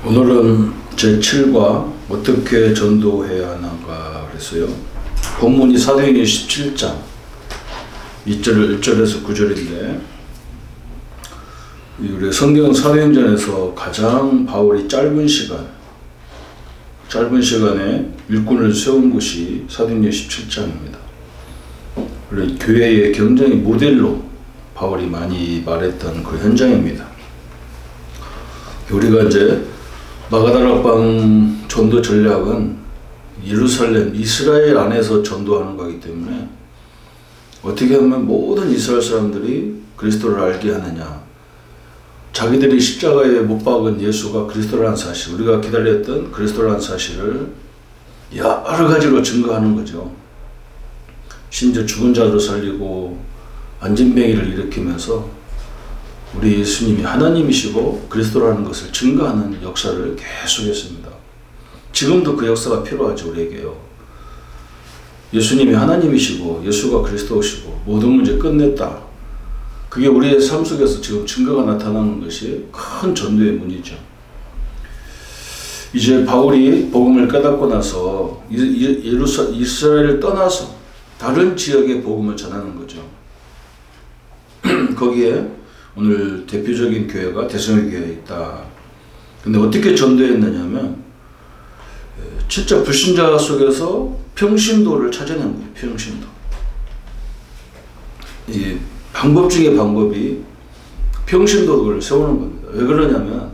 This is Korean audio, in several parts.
오늘은 제7과 어떻게 전도해야 하나가 그랬어요. 본문이 사도행전 17장 1절에서 9절인데 우리 성경 사도행전에서 가장 바울이 짧은 시간에 일꾼을 세운 곳이 사도행전 17장입니다. 교회의 굉장히 모델로 바울이 많이 말했던 그 현장입니다. 우리가 이제 마가다락방 전도 전략은 예루살렘, 이스라엘 안에서 전도하는 거기 때문에 어떻게 하면 모든 이스라엘 사람들이 그리스도를 알게 하느냐, 자기들이 십자가에 못 박은 예수가 그리스도라는 사실, 우리가 기다렸던 그리스도라는 사실을 여러 가지로 증거하는 거죠. 심지어 죽은 자도 살리고 안진뱅이를 일으키면서 우리 예수님이 하나님이시고 그리스도라는 것을 증거하는 역사를 계속했습니다. 지금도 그 역사가 필요하죠. 우리에게요. 예수님이 하나님이시고 예수가 그리스도시고 모든 문제 끝냈다. 그게 우리의 삶 속에서 지금 증거가 나타나는 것이 큰 전도의 문이죠. 이제 바울이 복음을 깨닫고 나서 이스라엘을 떠나서 다른 지역의 복음을 전하는 거죠. 거기에 오늘 대표적인 교회가 대성의 교회에 있다. 근데 어떻게 전도했느냐면 진짜 불신자 속에서 평신도를 찾아낸 거예요. 평신도. 이 방법 중에 방법이 평신도를 세우는 겁니다. 왜 그러냐면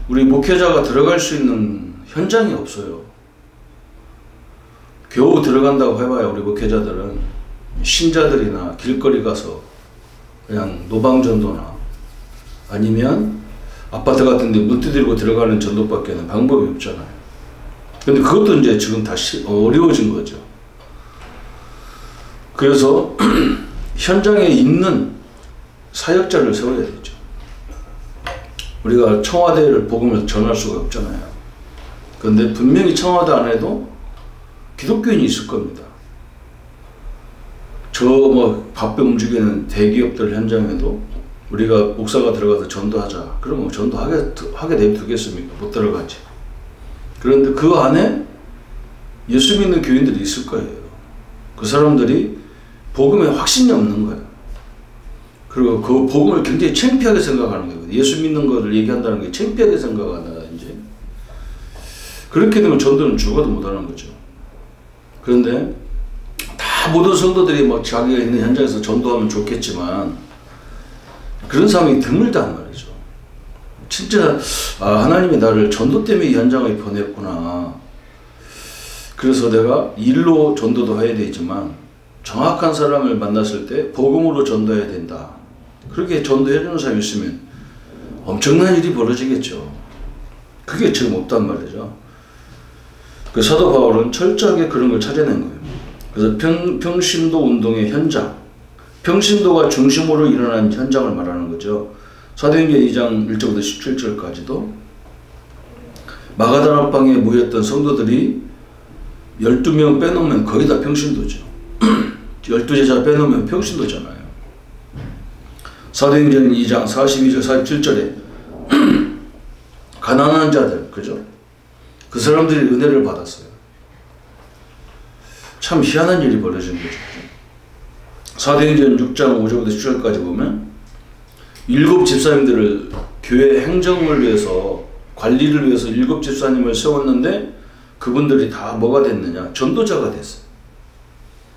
우리 목회자가 들어갈 수 있는 현장이 없어요. 겨우 들어간다고 해봐야 우리 목회자들은 신자들이나 길거리 가서 그냥 노방전도나 아니면 아파트 같은 데 문두 들고 들어가는 전도밖에는 방법이 없잖아요. 근데 그것도 이제 지금 다시 어려워진 거죠. 그래서 현장에 있는 사역자를 세워야 되죠. 우리가 청와대를 복음을 전할 수가 없잖아요. 그런데 분명히 청와대 안에도 기독교인이 있을 겁니다. 바쁘게 움직이는 대기업들 현장에도 우리가 목사가 들어가서 전도하자. 그러면 전도하게 내두겠습니까? 못 들어가지. 그런데 그 안에 예수 믿는 교인들이 있을 거예요. 그 사람들이 복음에 확신이 없는 거예요. 그리고 그 복음을 굉장히 창피하게 생각하는 거예요. 예수 믿는 것을 얘기한다는 게 창피하게 생각한다. 이제 그렇게 되면 전도는 죽어도 못하는 거죠. 그런데 모든 성도들이 자기가 있는 현장에서 전도하면 좋겠지만 그런 사람이 드물단 말이죠. 진짜 하나님이 나를 전도 때문에 이 현장에 보냈구나. 그래서 내가 일로 전도도 해야 되지만 정확한 사람을 만났을 때 복음으로 전도해야 된다. 그렇게 전도해주는 사람이 있으면 엄청난 일이 벌어지겠죠. 그게 지금 없단 말이죠. 그 사도 바울은 철저하게 그런 걸 찾아낸 거예요. 그래서 평신도 운동의 현장, 평신도가 중심으로 일어난 현장을 말하는 거죠. 사도행전 2장 1절부터 17절까지도 마가다락방에 모였던 성도들이 12명 빼놓으면 거의 다 평신도죠. 12제자 빼놓으면 평신도잖아요. 사도행전 2장 42절 47절에 가난한 자들, 그죠? 그 사람들이 은혜를 받았어요. 참 희한한 일이 벌어진 거죠. 사도행전 6장 5절부터 10절까지 보면 7 집사님들을 교회 행정을 위해서, 관리를 위해서 7 집사님을 세웠는데 그분들이 다 뭐가 됐느냐? 전도자가 됐어요.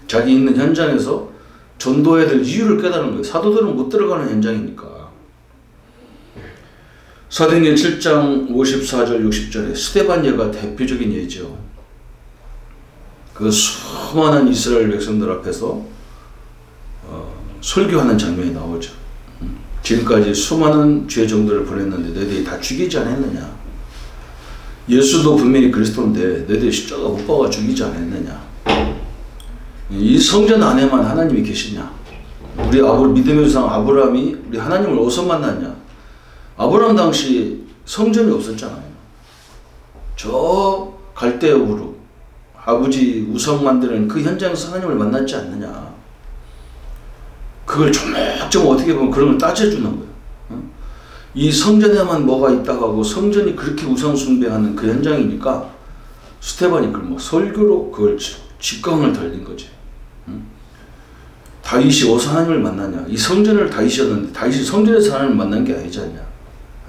자기 있는 현장에서 전도해야 될 이유를 깨달은 거예요. 사도들은 못 들어가는 현장이니까. 사도행전 7장 54절 60절에 스데반 예가 대표적인 예죠. 그 수많은 이스라엘 백성들 앞에서 설교하는 장면이 나오죠. 지금까지 수많은 죄 정도를 보냈는데 너희들이 다 죽이지 않았느냐. 예수도 분명히 그리스도인데 너희들이 십자가 못 박아 죽이지 않았느냐. 이 성전 안에만 하나님이 계시냐. 우리 믿음의 조상 아브라함이 우리 하나님을 어디서 만났냐. 아브라함 당시 성전이 없었잖아요. 저 갈대아 우르 아버지 우상 만드는 그 현장에서 하나님을 만났지 그걸 조목조목 어떻게 보면 그런 걸 따져주는 거예요. 이 성전에만 뭐가 있다고 하고 성전이 그렇게 우상 숭배하는 그 현장이니까 스테반이 그걸 뭐 설교로 그걸 직광을 달린 거지. 응? 다윗이 어디서 하나님을 만나냐? 이 성전을 다윗이었는데 다윗이 성전에서 하나님을 만난 게 아니지 않냐?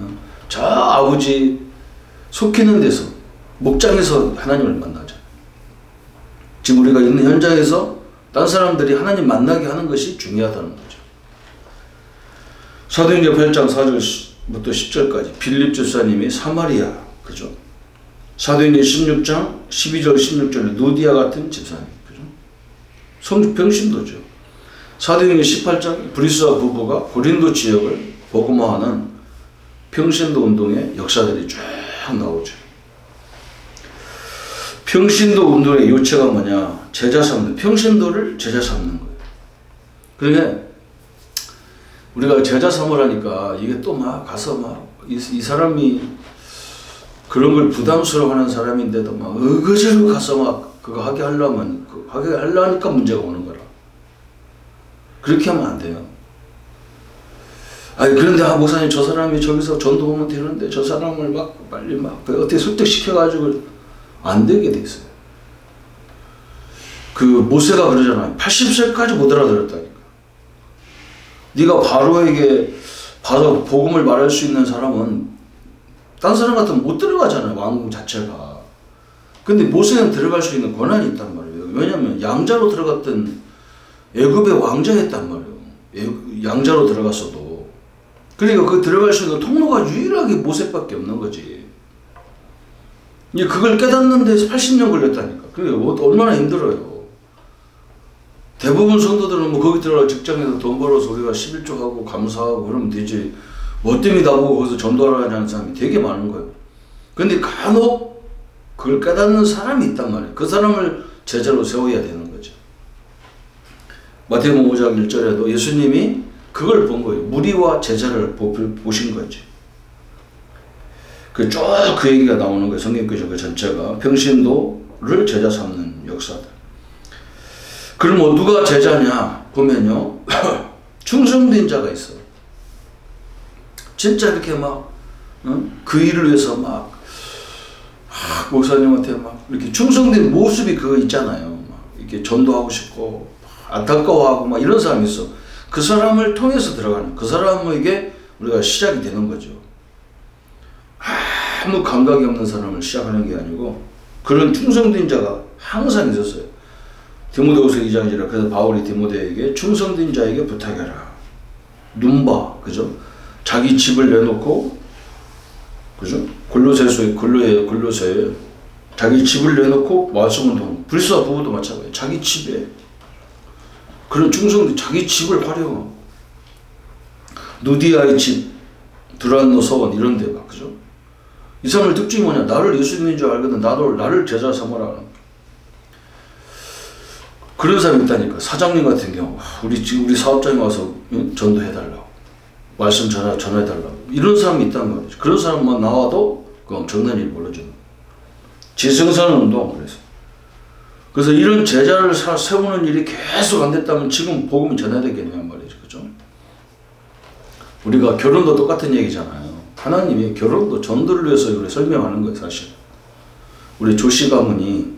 응? 저 아버지 속히는 데서 목장에서 하나님을 만나자. 지금 우리가 있는 현장에서 딴 사람들이 하나님 만나게 하는 것이 중요하다는 거죠. 사도행전 8장 4절부터 10절까지 빌립 집사님이 사마리아, 그죠? 사도행전 16장 12절 16절에 누디아 같은 집사님, 그죠? 성주 병신도죠. 사도행전 18장 브리스와 부부가 고린도 지역을 복음화하는 평신도 운동의 역사들이 쭉 나오죠. 평신도 운동의 요체가 뭐냐? 제자 삼는, 평신도를 제자 삼는 거예요. 그러니까 우리가 제자 삼으라니까 이게 또 막 가서 막 이 사람이 그런 걸 부담스러워하는 사람인데도 막 어거지로 가서 막 그거 하게 하려면 하게 하려니까 문제가 오는 거라. 그렇게 하면 안 돼요. 아니 그런데 목사님 저 사람이 저기서 전도하면 되는데 저 사람을 막 빨리 막 어떻게 설득시켜가지고 안 되게 돼 있어요. 그 모세가 그러잖아요. 80세까지 못 알아들었다니까. 네가 바로에게 바로 복음을 말할 수 있는 사람은 딴 사람 같으면 못 들어가잖아요. 왕궁 자체가. 근데 모세는 들어갈 수 있는 권한이 있단 말이에요. 왜냐하면 양자로 들어갔던 애굽의 왕자였단 말이에요. 양자로 들어갔어도. 그러니까 그 들어갈 수 있는 통로가 유일하게 모세밖에 없는 거지. 이제 그걸 깨닫는 데서 80년 걸렸다니까. 그게 얼마나 힘들어요. 대부분 성도들은 뭐 거기 들어가 직장에서 돈 벌어서 우리가 11조하고 감사하고 그러면 되지. 뭐 때문에 나보고 거기서 전도하러 가자는 사람이 되게 많은 거예요. 근데 간혹 그걸 깨닫는 사람이 있단 말이에요. 그 사람을 제자로 세워야 되는 거죠. 마태복음 5장 1절에도 예수님이 그걸 본 거예요. 무리와 제자를 보신 거지. 그 얘기가 나오는 거예요. 성경교조 그 전체가 평신도를 제자 삼는 역사다. 그럼 뭐 누가 제자냐 보면요. 충성된 자가 있어. 진짜 이렇게 막 그 일을 위해서 막 목사님한테 막 이렇게 충성된 모습이 그거 있잖아요. 막 이렇게 전도하고 싶고 안타까워하고 막 이런 사람이 있어. 그 사람을 통해서 들어가는, 그 사람에게 우리가 시작이 되는 거죠. 아무 감각이 없는 사람을 시작하는 게 아니고 그런 충성된 자가 항상 있었어요. 디모데후서 2장이라. 그래서 바울이 디모데에게 충성된 자에게 부탁해라. 눈봐, 그죠? 자기 집을 내놓고, 그죠? 골로새에 자기 집을 내놓고 말씀운동. 불사 부부도 마찬가지예요. 자기 집에 그런 충성된 자기 집을 활용. 누디아의 집, 두란노 서원 이런 데가, 그죠? 이 사람의 특징이 뭐냐? 나를 예수님인 줄 알거든. 나를 제자 삼으라. 그런 사람이 있다니까. 사장님 같은 경우 우리 사업장에 와서 전도해달라고, 말씀 전해달라고, 이런 사람이 있단 말이죠. 그런 사람만 나와도 그 엄청난 일이 벌어지는 거예요. 지성선운동. 그래서 이런 제자를 세우는 일이 계속 안 됐다면 지금 복음이 전해되겠냐는 말이죠. 그죠? 우리가 결혼도 똑같은 얘기잖아요. 하나님이 결혼도 전도를 위해서 이걸 설명하는 거예요. 사실 우리 조씨 가문이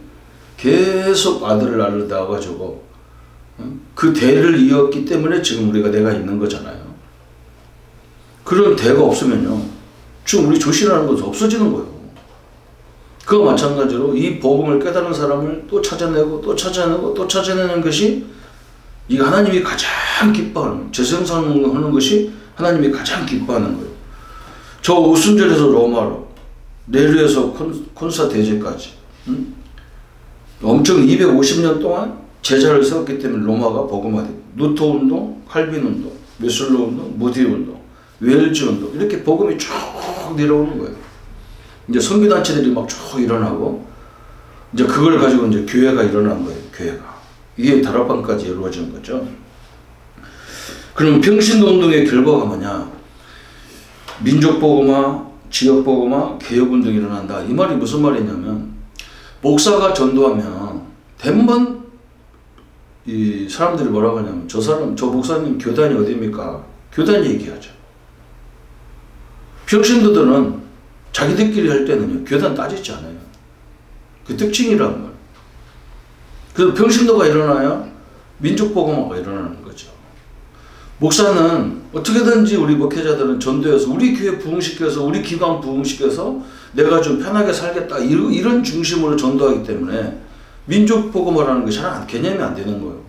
계속 아들을 낳아가지고 그 대를 이었기 때문에 지금 내가 있는 거잖아요. 그런 대가 없으면요, 지금 우리 조씨라는 것은 없어지는 거예요. 그와 마찬가지로 이 복음을 깨달은 사람을 또 찾아내고 또 찾아내고 또 찾아내는 것이 이 하나님이 가장 기뻐하는, 재생산하는 것이 하나님이 가장 기뻐하는 거예요. 저 오순절에서 로마로, 네르에서 콘사 대제까지 엄청 250년 동안 제자를 세웠기 때문에 로마가 복음화되고, 루터 운동, 칼빈 운동, 웨슬로 운동, 모디 운동, 웰즈 운동, 이렇게 복음이 쭉 내려오는 거예요. 이제 선교단체들이 막 쭉 일어나고, 이제 그걸 가지고 이제 교회가 일어난 거예요. 교회가. 이게 다락방까지 이루어진 거죠. 그럼 평신도 운동의 결과가 뭐냐? 민족복음화, 지역복음화, 개혁운동이 일어난다. 이 말이 무슨 말이냐면, 목사가 전도하면 대부분 이 사람들이 뭐라고 하냐면, 저 목사님 교단이 어디입니까? 교단 얘기하죠. 평신도들은 자기들끼리 할 때는요, 교단 따지지 않아요. 그 특징이란 말이에요. 그래서 평신도가 일어나야 민족복음화가 일어나는 거죠. 목사는 어떻게든지 우리 목회자들은 전도해서 우리 교회 부흥시켜서 우리 기관 부흥시켜서 내가 좀 편하게 살겠다 이런 중심으로 전도하기 때문에 민족복음화라는 게 잘 개념이 안 되는 거예요.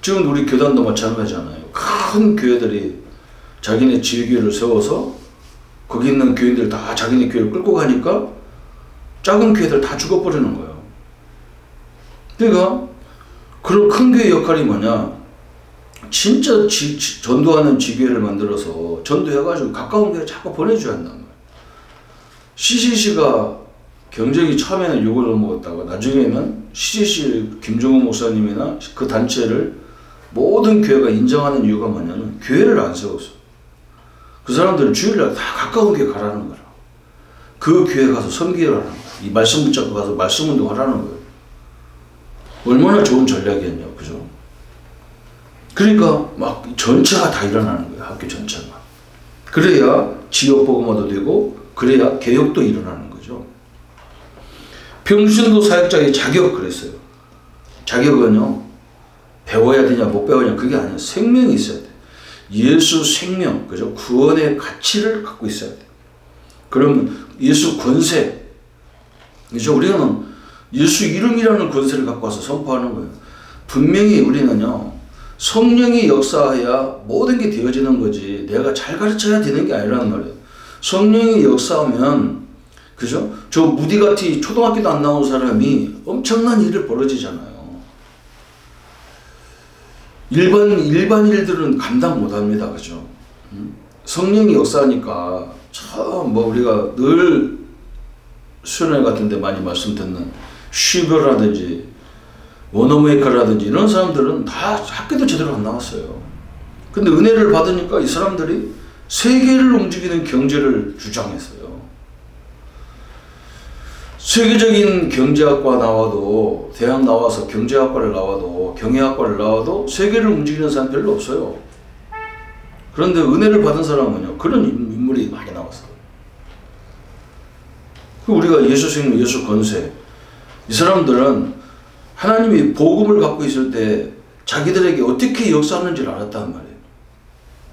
지금 우리 교단도 마찬가지잖아요. 큰 교회들이 자기네 지휘교회를 세워서 거기 있는 교인들 다 자기네 교회를 끌고 가니까 작은 교회들 다 죽어버리는 거예요. 그러니까 그런 큰 교회 역할이 뭐냐, 진짜 전도하는 지교회를 만들어서 전도해가지고 가까운 교회 자꾸 보내줘야 한다는 거예요. CCC가 경쟁이 처음에는 욕을 먹었다가 나중에는 CCC 김종호 목사님이나 그 단체를 모든 교회가 인정하는 이유가 뭐냐면 교회를 안 세웠어. 그 사람들은 주일날 다 가까운 교회 가라는 거라. 그 교회 가서 섬기라는 거야. 이 말씀 붙잡고 가서 말씀 운동하라는 거예요. 얼마나 좋은 전략이었냐, 그죠? 그러니까 막 전체가 다 일어나는 거예요. 학교 전체가. 그래야 지역 복음화도 되고 그래야 개혁도 일어나는 거죠. 평신도 사역자의 자격 그랬어요. 자격은요, 배워야 되냐 못 배우냐 그게 아니에요. 생명이 있어야 돼. 예수 생명, 그죠? 구원의 가치를 갖고 있어야 돼. 그러면 예수 권세, 그죠? 우리는 예수 이름이라는 권세를 갖고 와서 선포하는 거예요. 분명히 우리는요, 성령이 역사해야 모든 게 되어지는 거지 내가 잘 가르쳐야 되는 게 아니라는 말이에요. 성령이 역사하면, 그죠? 저 무디가티 초등학교도 안 나온 사람이 엄청난 일을 벌어지잖아요. 일반 일들은 감당 못 합니다. 그죠? 성령이 역사하니까 참 우리가 늘 수련회 같은 데 많이 말씀 듣는 슈버라든지 워너메이커라든지 이런 사람들은 다 학교도 제대로 안 나왔어요. 근데 은혜를 받으니까 이 사람들이 세계를 움직이는 경제를 주장했어요. 세계적인 경제학과 나와도, 대학 나와서 경제학과를 나와도, 경영학과를 나와도 세계를 움직이는 사람 별로 없어요. 그런데 은혜를 받은 사람은요, 그런 인물이 많이 나왔어요. 우리가 예수 생명, 예수 권세, 이 사람들은 하나님이 복음을 갖고 있을 때 자기들에게 어떻게 역사하는지를 알았단 말이에요.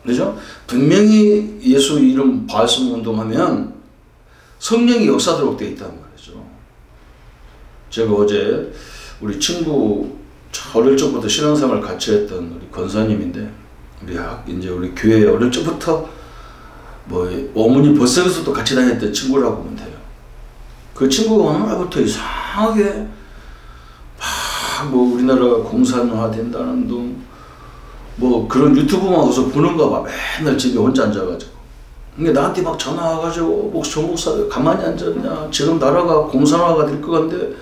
그죠? 분명히 예수 이름 말씀 운동하면 성령이 역사하도록 되어 있단 말이죠. 제가 어제 우리 친구 어릴 적부터 신앙생활 같이 했던 우리 권사님인데, 이제 우리 교회 어릴 적부터 어머니 버스에서도 같이 다녔던 친구라고 보면 돼요. 그 친구가 어느 날부터 이상하게 우리나라가 공산화 된다는 둥, 그런 유튜브만 와서 보는 거 봐. 맨날 집에 혼자 앉아가지고. 근데 나한테 막 전화 와가지고, 조 목사 가만히 앉았냐? 지금 나라가 공산화가 될 것 같은데,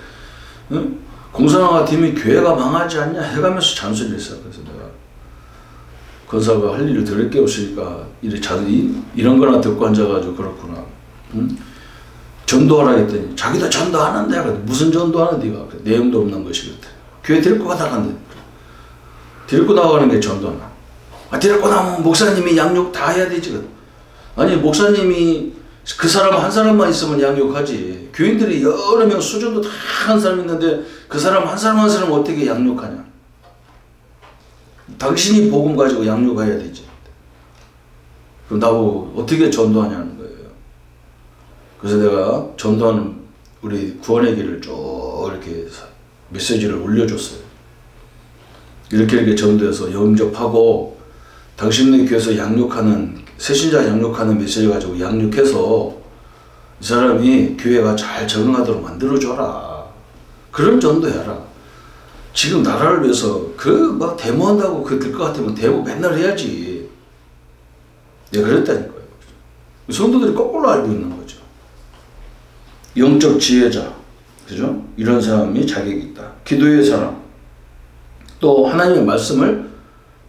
응? 공산화가 되면 교회가 망하지 않냐? 해가면서 잔소리를 했어. 그래서 내가 권사가 할 일을 들을 게 없으니까 이런 거나 듣고 앉아가지고 그렇구나. 응? 전도하라 했더니 자기도 전도하는데, 무슨 전도하는 네가? 내용도 없는 것이거든. 교회 데리고 가다간데, 데리고 나가는 게 전도나. 데리고 나면 목사님이 양육 다 해야 되지. 아니, 목사님이 그 사람 한 사람만 있으면 양육하지. 교인들이 여러 명 수준도 다 한 사람 있는데 그 사람 한 사람 한 사람 어떻게 양육하냐. 당신이 복음 가지고 양육해야 되지. 그럼 나보고 어떻게 전도하냐는 거예요. 그래서 내가 전도하는 우리 구원의 길을 쭉 이렇게 메시지를 올려줬어요. 이렇게 전도해서 영접하고 당신네 교회에서 양육하는, 새신자 양육하는 메시지 가지고 양육해서 이 사람이 교회가 잘 적응하도록 만들어줘라. 그런 전도해라. 지금 나라를 위해서 데모한다고 될 것 같으면 데모 맨날 해야지. 내가 그랬다니까요. 성도들이 거꾸로 알고 있는 거죠. 영적 지혜자, 그죠? 이런 사람이 자격이 있다. 기도의 사람, 또 하나님의 말씀을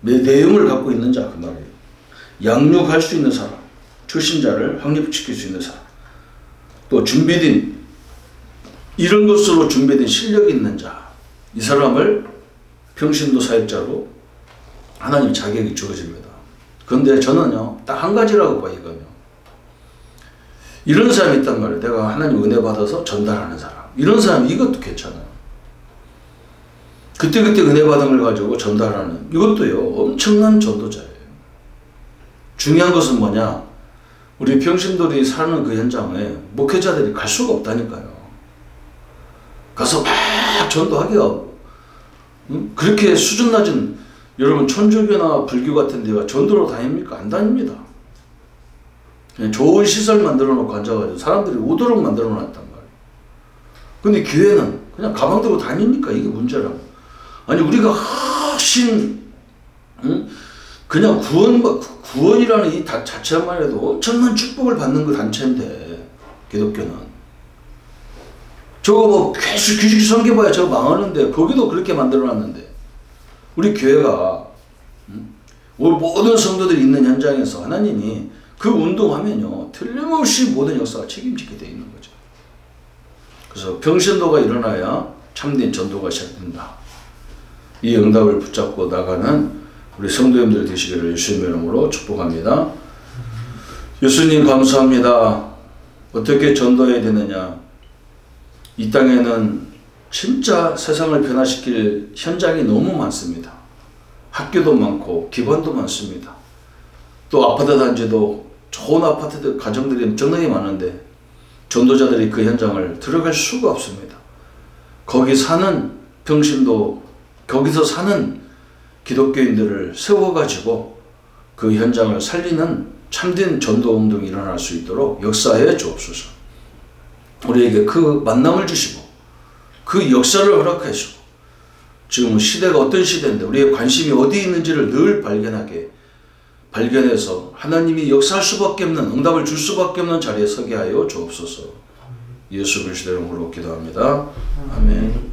내용을 갖고 있는 자, 그 말이에요. 양육할 수 있는 사람, 출신자를 확립시킬 수 있는 사람, 또 준비된, 이런 것으로 준비된 실력이 있는 자, 이 사람을 평신도 사역자로 하나님 자격이 주어집니다. 그런데 저는요, 딱 한 가지라고 봐요, 이거요. 이런 사람이 있단 말이에요. 내가 하나님 은혜 받아서 전달하는 사람. 이런 사람 이것도 괜찮아요. 그때그때 은혜 받은 걸 가지고 전달하는 이것도요. 엄청난 전도자예요. 중요한 것은 뭐냐? 우리 평신도들이 사는 그 현장에 목회자들이 갈 수가 없다니까요. 가서 막 전도하기가 그렇게 수준 낮은 여러분 천주교나 불교 같은 데가 전도로 다닙니까? 안 다닙니다. 그냥 좋은 시설 만들어 놓고 앉아가지고 사람들이 오도록 만들어 놨단 말이에요. 근데 교회는 그냥 가방 들고 다니니까 이게 문제라고. 아니 우리가 그냥 구원이라는 이 자체만 해도 엄청난 축복을 받는 그 단체인데 기독교는 저거 뭐 규칙 섬겨봐야 저거 망하는데 거기도 그렇게 만들어놨는데 우리 교회가 모든 성도들이 있는 현장에서 하나님이 그 운동하면요 틀림없이 모든 역사가 책임지게 되어 있는 거죠. 그래서 평신도가 일어나야 참된 전도가 시작된다. 이 응답을 붙잡고 나가는 우리 성도님들 되시기를 예수님의 이름으로 축복합니다. 예수님 감사합니다. 어떻게 전도해야 되느냐. 이 땅에는 진짜 세상을 변화시킬 현장이 너무 많습니다. 학교도 많고 기관도 많습니다. 또 아파트 단지도 좋은 아파트들 가정들이 엄청나게 많은데 전도자들이 그 현장을 들어갈 수가 없습니다. 거기 사는 평신도 거기서 사는 기독교인들을 세워가지고 그 현장을 살리는 참된 전도운동이 일어날 수 있도록 역사해 주옵소서. 우리에게 그 만남을 주시고 그 역사를 허락해 주시고 지금 시대가 어떤 시대인데 우리의 관심이 어디 있는지를 늘 발견해서 하나님이 역사할 수밖에 없는 응답을 줄 수밖에 없는 자리에 서게 하여 주옵소서. 예수 그리스도 이름으로 기도합니다. 아멘.